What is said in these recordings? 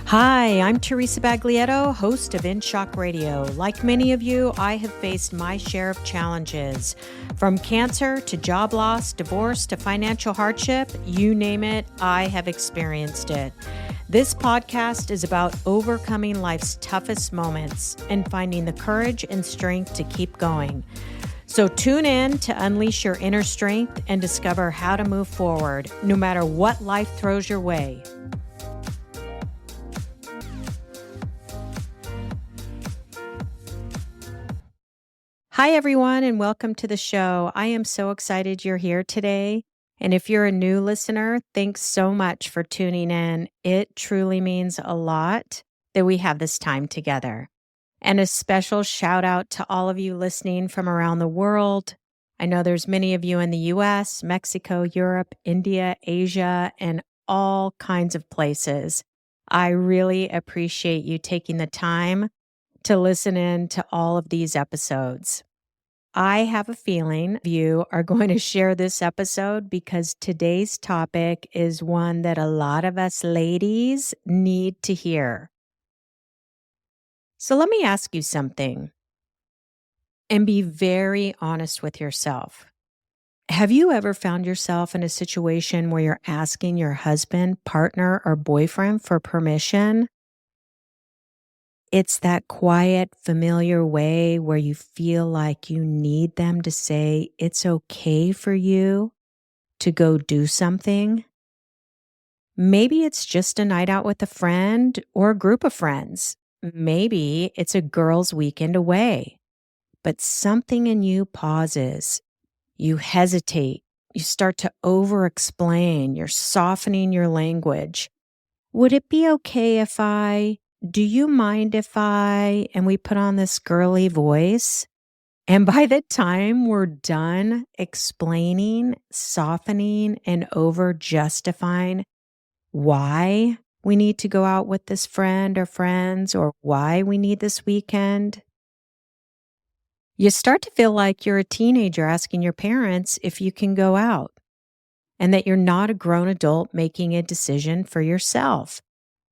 Hi, I'm Teresa Baglietto, host of In Shock Radio. Like many of you, I have faced my share of challenges. From cancer to job loss, divorce to financial hardship, you name it, I have experienced it. This podcast is about overcoming life's toughest moments and finding the courage and strength to keep going. So tune in to unleash your inner strength and discover how to move forward, no matter what life throws your way. Hi, everyone, and welcome to the show. I am so excited you're here today. And if you're a new listener, thanks so much for tuning in. It truly means a lot that we have this time together. And a special shout out to all of you listening from around the world. I know there's many of you in the US, Mexico, Europe, India, Asia, and all kinds of places. I really appreciate you taking the time to listen in to all of these episodes. I have a feeling you are going to share this episode because today's topic is one that a lot of us ladies need to hear. So let me ask you something and be very honest with yourself. Have you ever found yourself in a situation where you're asking your husband, partner, or boyfriend for permission? It's that quiet, familiar way where you feel like you need them to say it's okay for you to go do something. Maybe it's just a night out with a friend or a group of friends. Maybe it's a girls' weekend away. But something in you pauses. You hesitate. You start to over-explain. You're softening your language. Would it be okay if I? Do you mind if I? And we put on this girly voice. And by the time we're done explaining, softening, and over justifying why we need to go out with this friend or friends or why we need this weekend, you start to feel like you're a teenager asking your parents if you can go out and that you're not a grown adult making a decision for yourself.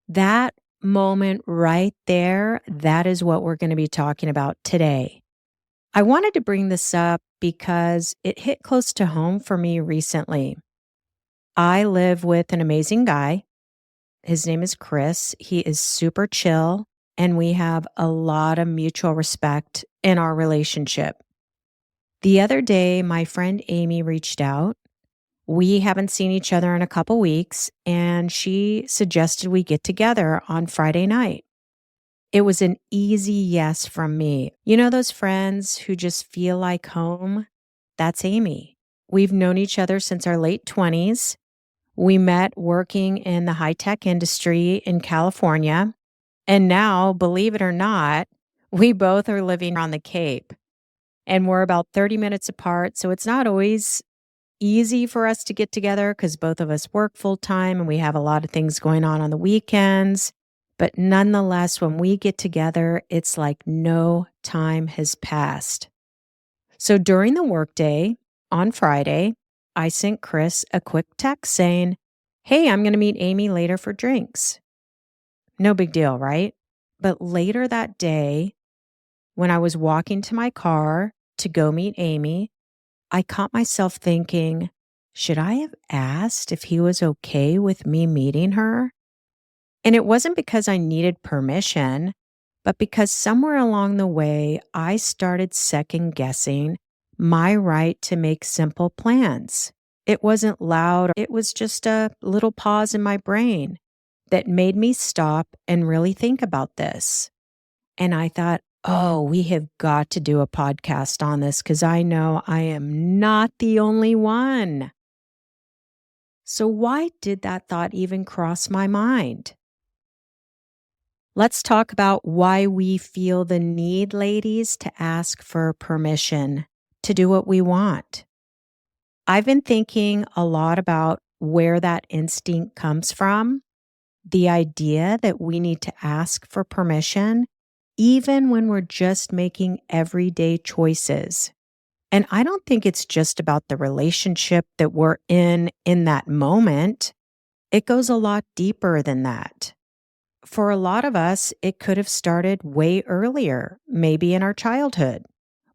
That moment right there, that is what we're going to be talking about today. I wanted to bring this up because it hit close to home for me recently. I live with an amazing guy. His name is Chris. He is super chill, and we have a lot of mutual respect in our relationship. The other day, my friend Amy reached out. We haven't seen each other in a couple weeks, and she suggested we get together on Friday night. It was an easy yes from me. You know those friends who just feel like home? That's Amy. We've known each other since our late 20s. We met working in the high-tech industry in California, and now, believe it or not, we both are living on the Cape. And we're about 30 minutes apart, so it's not always easy for us to get together because both of us work full time and we have a lot of things going on the weekends. But nonetheless, when we get together, it's like no time has passed. So during the workday on Friday, I sent Chris a quick text saying, "Hey, I'm going to meet Amy later for drinks." No big deal, right? But later that day, when I was walking to my car to go meet Amy, I caught myself thinking, should I have asked if he was okay with me meeting her? And it wasn't because I needed permission, but because somewhere along the way, I started second guessing my right to make simple plans. It wasn't loud. It was just a little pause in my brain that made me stop and really think about this. And I thought, oh, we have got to do a podcast on this because I know I am not the only one. So why did that thought even cross my mind? Let's talk about why we feel the need, ladies, to ask for permission to do what we want. I've been thinking a lot about where that instinct comes from, the idea that we need to ask for permission even when we're just making everyday choices. And I don't think it's just about the relationship that we're in that moment. It goes a lot deeper than that. for a lot of us, it could have started way earlier, maybe in our childhood,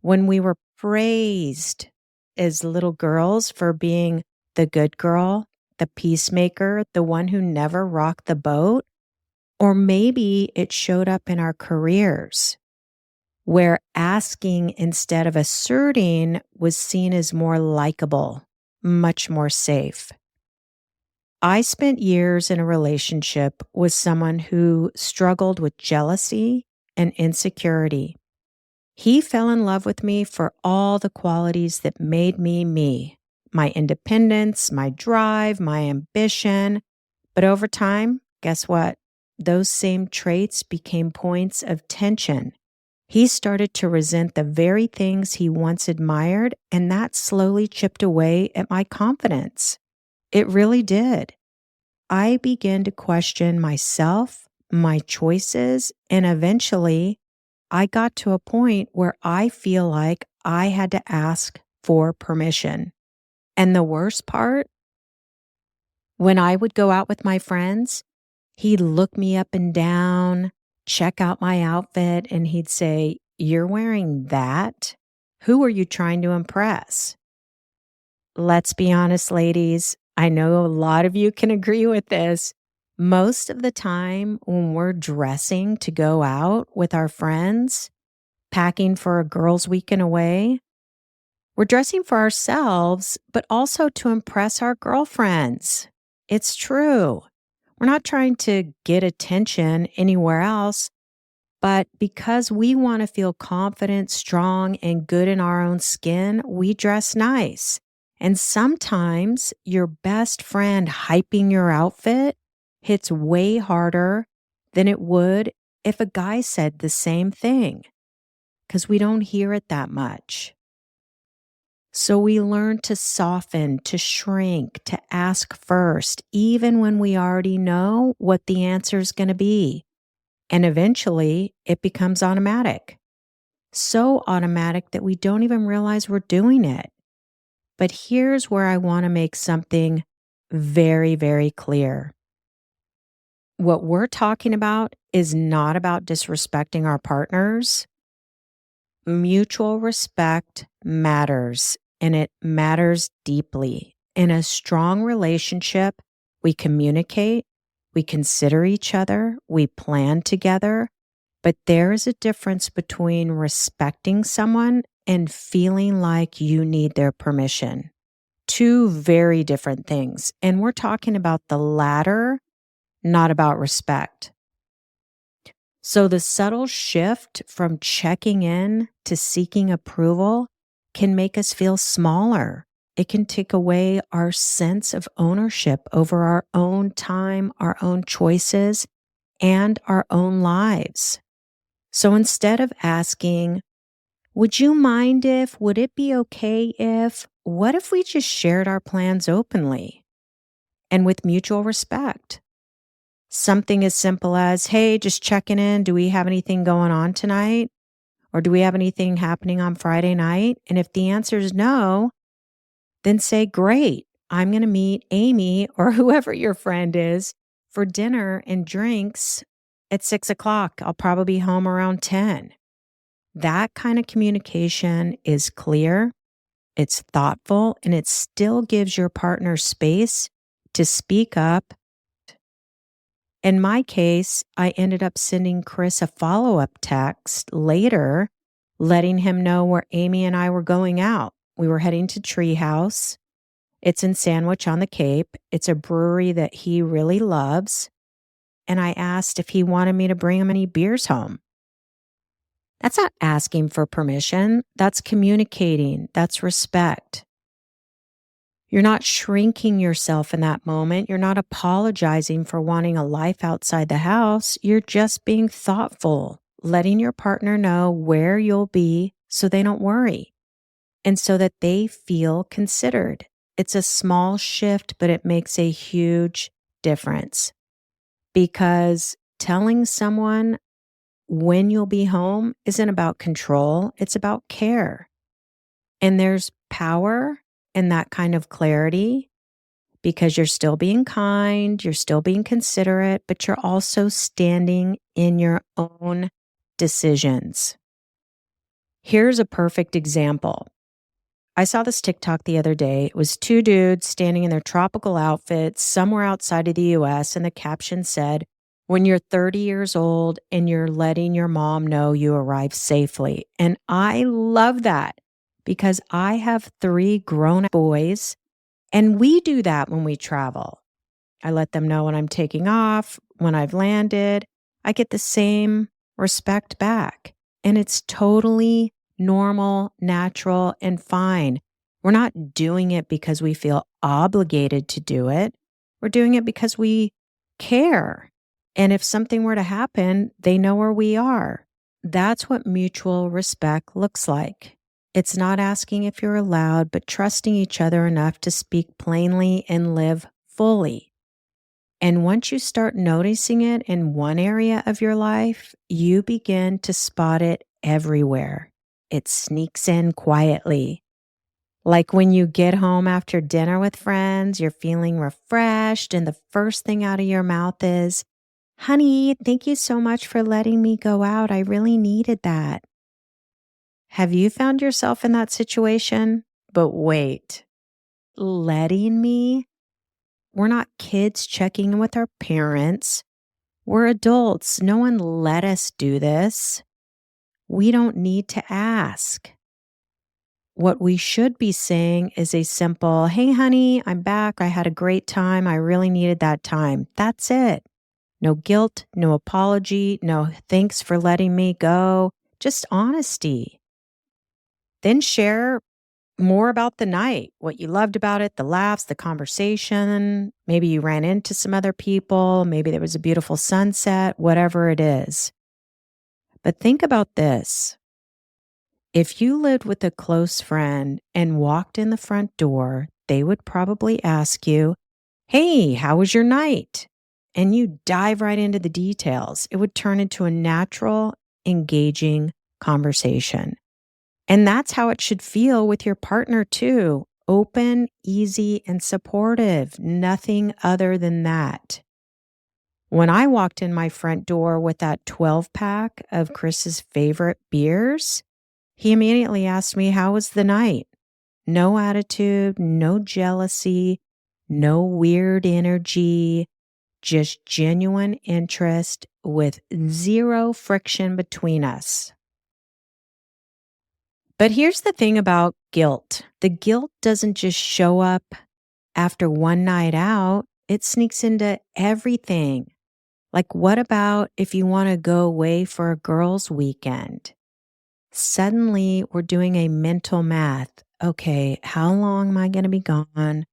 when we were praised as little girls for being the good girl, the peacemaker, the one who never rocked the boat. Or maybe it showed up in our careers, where asking instead of asserting was seen as more likable, much more safe. I spent years in a relationship with someone who struggled with jealousy and insecurity. He fell in love with me for all the qualities that made me me, my independence, my drive, my ambition. But over time, guess what? Those same traits became points of tension. He started to resent the very things he once admired, and that slowly chipped away at my confidence. It really did. I began to question myself, my choices, and eventually I got to a point where I feel like I had to ask for permission. And the worst part, when I would go out with my friends, he'd look me up and down, check out my outfit, and he'd say, "You're wearing that? Who are you trying to impress?" Let's be honest, ladies. I know a lot of you can agree with this. Most of the time, when we're dressing to go out with our friends, packing for a girls' weekend away, we're dressing for ourselves, but also to impress our girlfriends. It's true. We're not trying to get attention anywhere else, but because we want to feel confident, strong, and good in our own skin, we dress nice. And sometimes your best friend hyping your outfit hits way harder than it would if a guy said the same thing, because we don't hear it that much. So we learn to soften, to shrink, to ask first, even when we already know what the answer is going to be. And eventually it becomes automatic. So automatic that we don't even realize we're doing it. But here's where I want to make something very, very clear. What we're talking about is not about disrespecting our partners. Mutual respect matters, and it matters deeply. In a strong relationship, we communicate, we consider each other, we plan together, but there is a difference between respecting someone and feeling like you need their permission. Two very different things. And we're talking about the latter, not about respect. So the subtle shift from checking in to seeking approval can make us feel smaller. It can take away our sense of ownership over our own time, our own choices, and our own lives. So instead of asking, would you mind if, would it be okay if, what if we just shared our plans openly and with mutual respect? Something as simple as, hey, just checking in. Do we have anything going on tonight? Or do we have anything happening on Friday night? And if the answer is no, then say, great, I'm going to meet Amy or whoever your friend is for dinner and drinks at 6:00. I'll probably be home around 10. That kind of communication is clear, it's thoughtful, and it still gives your partner space to speak up. In my case, I ended up sending Chris a follow-up text later, letting him know where Amy and I were going out. We were heading to Treehouse. It's in Sandwich on the Cape. It's a brewery that he really loves. And I asked if he wanted me to bring him any beers home. That's not asking for permission. That's communicating. That's respect. You're not shrinking yourself in that moment. You're not apologizing for wanting a life outside the house. You're just being thoughtful, letting your partner know where you'll be so they don't worry and so that they feel considered. It's a small shift, but it makes a huge difference, because telling someone when you'll be home isn't about control. It's about care. And there's power in that kind of clarity, because you're still being kind, you're still being considerate, but you're also standing in your own decisions. Here's a perfect example. I saw this TikTok the other day. It was two dudes standing in their tropical outfits somewhere outside of the US, and the caption said, "When you're 30 years old and you're letting your mom know you arrived safely." And I love that because I have 3 grown boys, and we do that when we travel. I let them know when I'm taking off, when I've landed. I get the same respect back. And it's totally normal, natural, and fine. We're not doing it because we feel obligated to do it. We're doing it because we care. And if something were to happen, they know where we are. That's what mutual respect looks like. It's not asking if you're allowed, but trusting each other enough to speak plainly and live fully. And once you start noticing it in one area of your life, you begin to spot it everywhere. It sneaks in quietly. Like when you get home after dinner with friends, you're feeling refreshed, and the first thing out of your mouth is, "Honey, thank you so much for letting me go out. I really needed that." Have you found yourself in that situation? But wait, letting me? We're not kids checking in with our parents. We're adults. No one let us do this. We don't need to ask. What we should be saying is a simple, "Hey, honey, I'm back. I had a great time. I really needed that time." That's it. No guilt, no apology, no thanks for letting me go. Just honesty. Then share more about the night, what you loved about it, the laughs, the conversation. Maybe you ran into some other people. Maybe there was a beautiful sunset, whatever it is. But think about this. If you lived with a close friend and walked in the front door, they would probably ask you, "Hey, how was your night?" And you dive right into the details. It would turn into a natural, engaging conversation. And that's how it should feel with your partner too. Open, easy, and supportive. Nothing other than that. When I walked in my front door with that 12-pack of Chris's favorite beers, he immediately asked me, "How was the night?" No attitude, no jealousy, no weird energy, just genuine interest with zero friction between us. But here's the thing about guilt. The guilt doesn't just show up after one night out, it sneaks into everything. Like, what about if you want to go away for a girls' weekend? Suddenly, we're doing a mental math. Okay, how long am I going to be gone?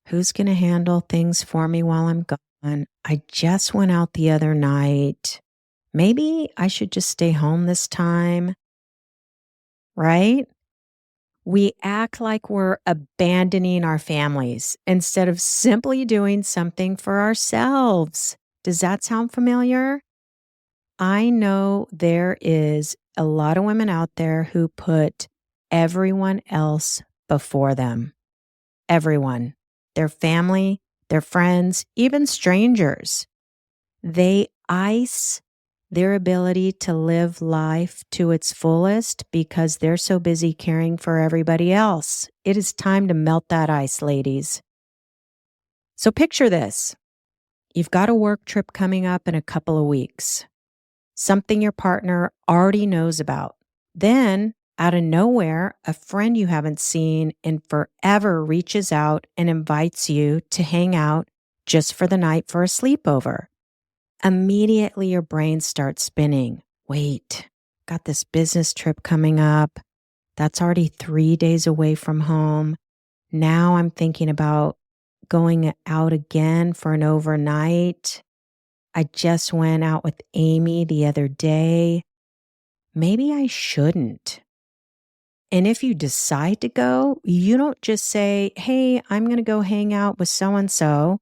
Who's going to handle things for me while I'm gone? I just went out the other night. Maybe I should just stay home this time, right? We act like we're abandoning our families instead of simply doing something for ourselves. Does that sound familiar? I know there is a lot of women out there who put everyone else before them. Everyone, their family, their friends, even strangers. They ice their ability to live life to its fullest because they're so busy caring for everybody else. It is time to melt that ice, ladies. So picture this. You've got a work trip coming up in a couple of weeks, something your partner already knows about. Then, out of nowhere, a friend you haven't seen in forever reaches out and invites you to hang out just for the night for a sleepover. Immediately, your brain starts spinning. Wait, got this business trip coming up. That's already 3 days away from home. Now I'm thinking about going out again for an overnight. I just went out with Amy the other day. Maybe I shouldn't. And if you decide to go, you don't just say, "Hey, I'm going to go hang out with so and so."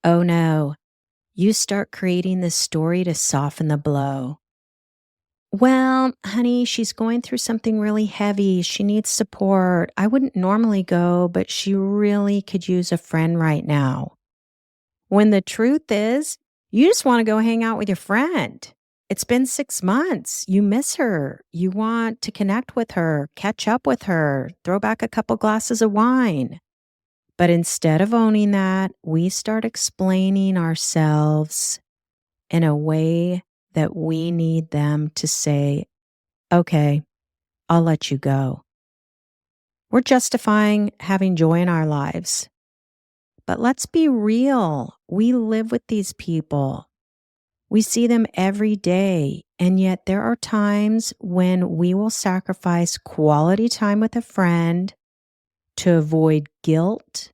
Oh no. You start creating this story to soften the blow. Well, honey, she's going through something really heavy. She needs support. I wouldn't normally go, but she really could use a friend right now. When the truth is, you just want to go hang out with your friend. It's been 6 months. You miss her. You want to connect with her, catch up with her, throw back a couple glasses of wine. But instead of owning that, we start explaining ourselves in a way that we need them to say, okay, I'll let you go. We're justifying having joy in our lives. But let's be real. We live with these people. We see them every day. And yet there are times when we will sacrifice quality time with a friend to avoid guilt.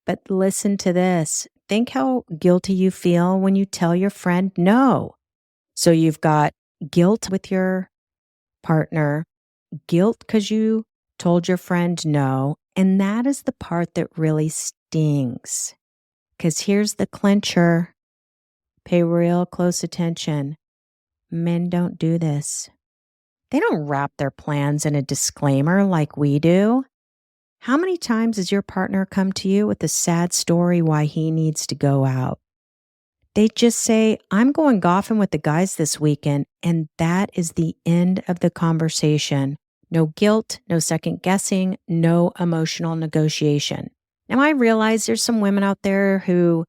But listen to this. Think how guilty you feel when you tell your friend no. So you've got guilt with your partner, guilt because you told your friend no. And that is the part that really stings. Because here's the clincher. Pay real close attention. Men don't do this. They don't wrap their plans in a disclaimer like we do. How many times has your partner come to you with a sad story why he needs to go out? They just say, I'm going golfing with the guys this weekend, and that is the end of the conversation. No guilt, no second guessing, no emotional negotiation. Now, I realize there's some women out there who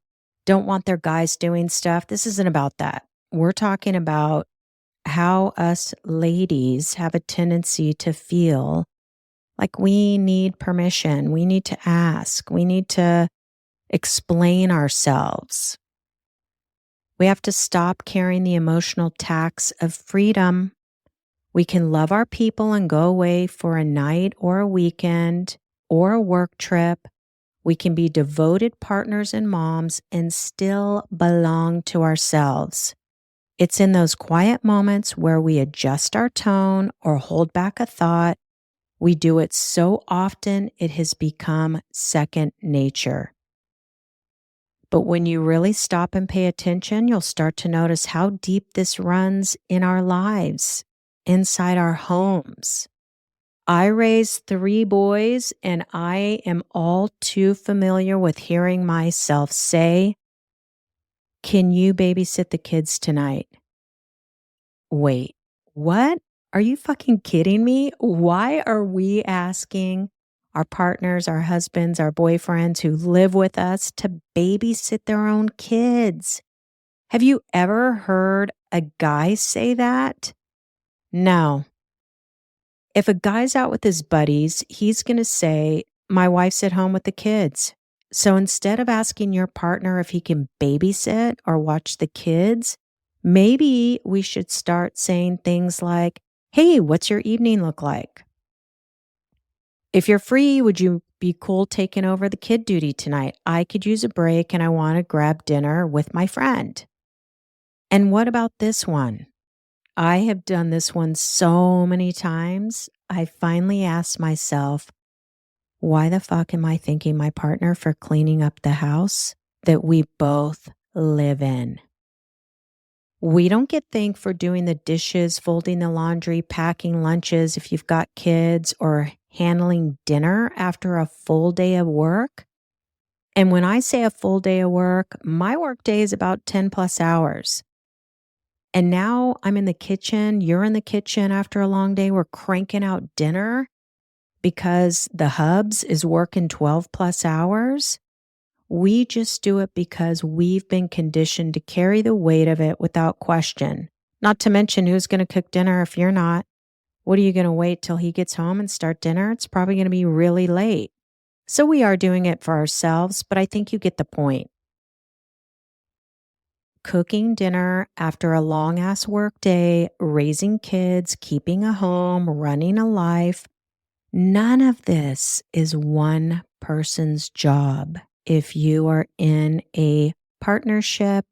don't want their guys doing stuff. This isn't about that. We're talking about how us ladies have a tendency to feel like we need permission. We need to ask. We need to explain ourselves. We have to stop carrying the emotional tax of freedom. We can love our people and go away for a night or a weekend or a work trip. We can be devoted partners and moms and still belong to ourselves. It's in those quiet moments where we adjust our tone or hold back a thought. We do it so often, it has become second nature. But when you really stop and pay attention, you'll start to notice how deep this runs in our lives, inside our homes. I raised 3 boys, and I am all too familiar with hearing myself say, "Can you babysit the kids tonight?" Wait, what? Are you fucking kidding me? Why are we asking our partners, our husbands, our boyfriends who live with us to babysit their own kids? Have you ever heard a guy say that? No. If a guy's out with his buddies, he's going to say, my wife's at home with the kids. So instead of asking your partner if he can babysit or watch the kids, maybe we should start saying things like, hey, what's your evening look like? If you're free, would you be cool taking over the kid duty tonight? I could use a break and I want to grab dinner with my friend. And what about this one? I have done this one so many times. I finally asked myself, why the fuck am I thanking my partner for cleaning up the house that we both live in? We don't get thanked for doing the dishes, folding the laundry, packing lunches if you've got kids, or handling dinner after a full day of work. And when I say a full day of work, my work day is about 10 plus hours. And now I'm in the kitchen, you're in the kitchen after a long day, we're cranking out dinner because the hubs is working 12 plus hours. We just do it because we've been conditioned to carry the weight of it without question. Not to mention, who's going to cook dinner if you're not? What are you going to wait till he gets home and start dinner? It's probably going to be really late. So we are doing it for ourselves, but I think you get the point. Cooking dinner after a long ass work day, raising kids, keeping a home, running a life. None of this is one person's job. If you are in a partnership,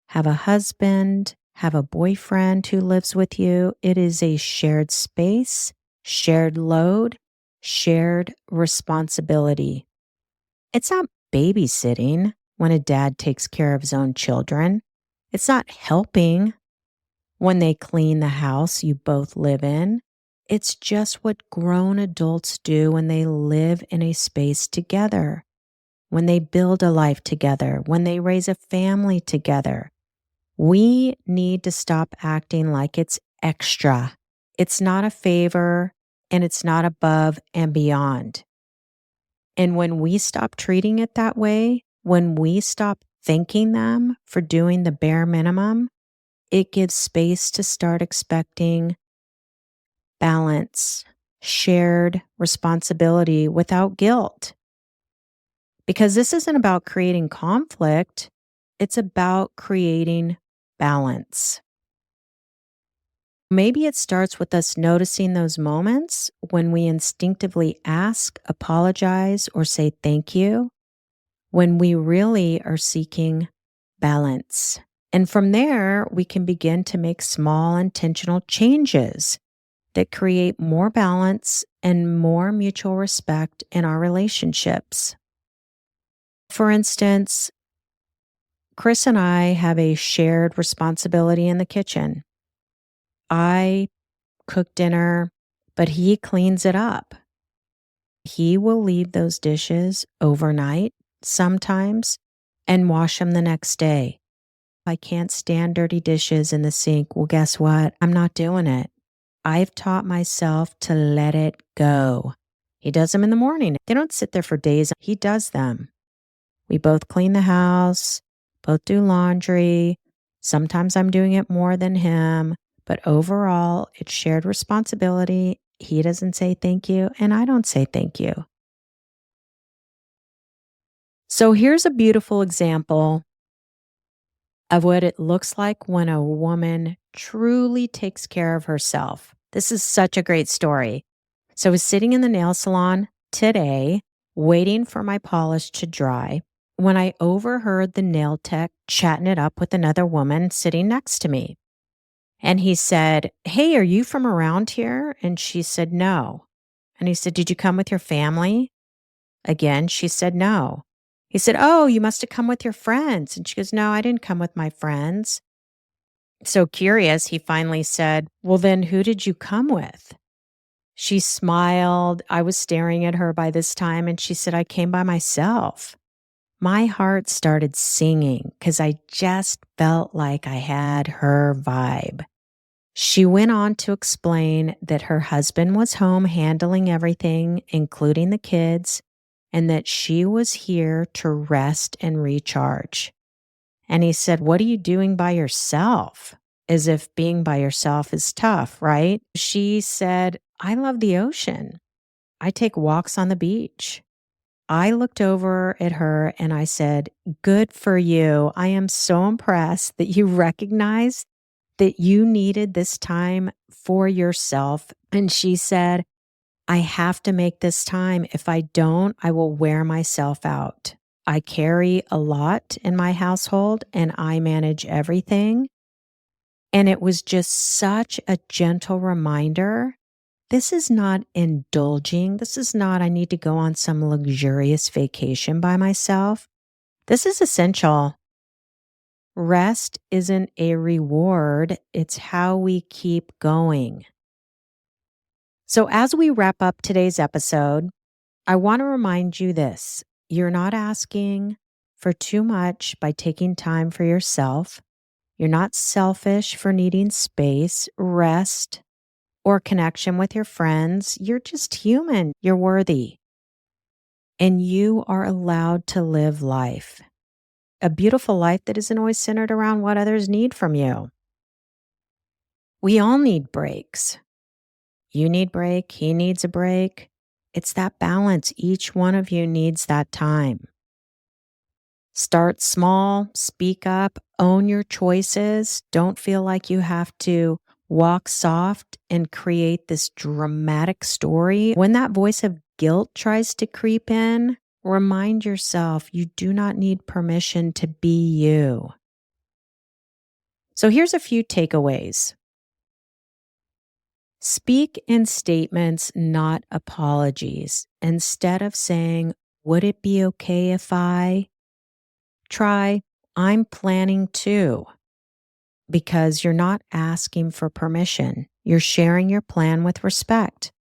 have a husband, have a boyfriend who lives with you, it is a shared space, shared load, shared responsibility. It's not babysitting when a dad takes care of his own children. It's not helping when they clean the house you both live in. It's just what grown adults do when they live in a space together, when they build a life together, when they raise a family together. We need to stop acting like it's extra. It's not a favor and it's not above and beyond. And when we stop treating it that way, when we stop thanking them for doing the bare minimum, it gives space to start expecting balance, shared responsibility without guilt. Because this isn't about creating conflict, it's about creating balance. Maybe it starts with us noticing those moments when we instinctively ask, apologize, or say thank you, when we really are seeking balance. And from there, we can begin to make small intentional changes that create more balance and more mutual respect in our relationships. For instance, Chris and I have a shared responsibility in the kitchen. I cook dinner, but he cleans it up. He will leave those dishes overnight sometimes and wash them the next day. I can't stand dirty dishes in the sink. Well, guess what? I'm not doing it. I've taught myself to let it go. He does them in the morning. They don't sit there for days. He does them. We both clean the house, both do laundry. Sometimes I'm doing it more than him, but overall, it's shared responsibility. He doesn't say thank you, and I don't say thank you. So here's a beautiful example of what it looks like when a woman truly takes care of herself. This is such a great story. So I was sitting in the nail salon today, waiting for my polish to dry, when I overheard the nail tech chatting it up with another woman sitting next to me. And he said, "Hey, are you from around here?" And she said, "No." And he said, "Did you come with your family?" Again, she said, "No." He said, "Oh, you must have come with your friends." And she goes, "No, I didn't come with my friends." So curious, he finally said, "Well, then who did you come with?" She smiled. I was staring at her by this time, and she said, "I came by myself." My heart started singing because I just felt like I had her vibe. She went on to explain that her husband was home handling everything, including the kids, and that she was here to rest and recharge. And he said, "What are you doing by yourself?" As if being by yourself is tough, right? She said, "I love the ocean. I take walks on the beach." I looked over at her and I said, "Good for you. I am so impressed that you recognize that you needed this time for yourself." And she said, "I have to make this time. If I don't, I will wear myself out. I carry a lot in my household and I manage everything." And it was just such a gentle reminder. This is not indulging. This is not, I need to go on some luxurious vacation by myself. This is essential. Rest isn't a reward, it's how we keep going. So, as we wrap up today's episode, I want to remind you this: you're not asking for too much by taking time for yourself. You're not selfish for needing space, rest, or connection with your friends. You're just human. You're worthy. And you are allowed to live life, a beautiful life that isn't always centered around what others need from you. We all need breaks. You need a break. He needs a break. It's that balance. Each one of you needs that time. Start small, speak up, own your choices. Don't feel like you have to walk soft and create this dramatic story. When that voice of guilt tries to creep in, remind yourself you do not need permission to be you. So here's a few takeaways. Speak in statements, not apologies. Instead of saying, "Would it be okay if I?" try, "I'm planning to." because you're not asking for permission. You're sharing your plan with respect.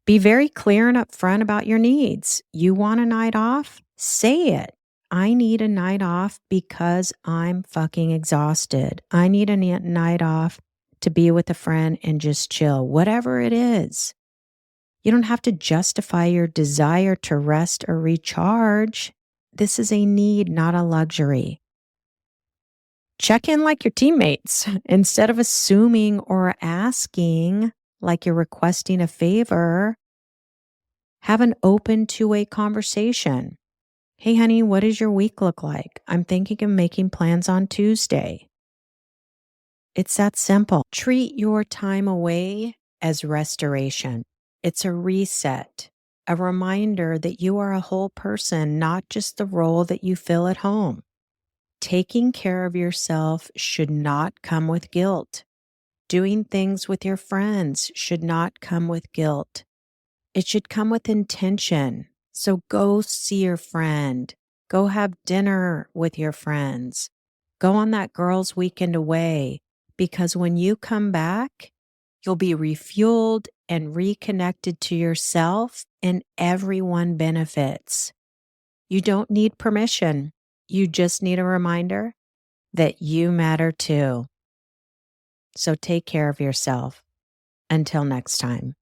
Be very clear and upfront about your needs. You want a night off? Say it. I need a night off because I'm fucking exhausted. I need a night off to be with a friend and just chill, whatever it is. You don't have to justify your desire to rest or recharge. This is a need, not a luxury. Check in like your teammates. Instead of assuming or asking like you're requesting a favor, have an open two-way conversation. Hey, honey, what does your week look like? I'm thinking of making plans on Tuesday. It's that simple. Treat your time away as restoration. It's a reset, a reminder that you are a whole person, not just the role that you fill at home. Taking care of yourself should not come with guilt. Doing things with your friends should not come with guilt. It should come with intention. So go see your friend. Go have dinner with your friends. Go on that girls' weekend away, because when you come back, you'll be refueled and reconnected to yourself, and everyone benefits. You don't need permission. You just need a reminder that you matter too. So take care of yourself. Until next time.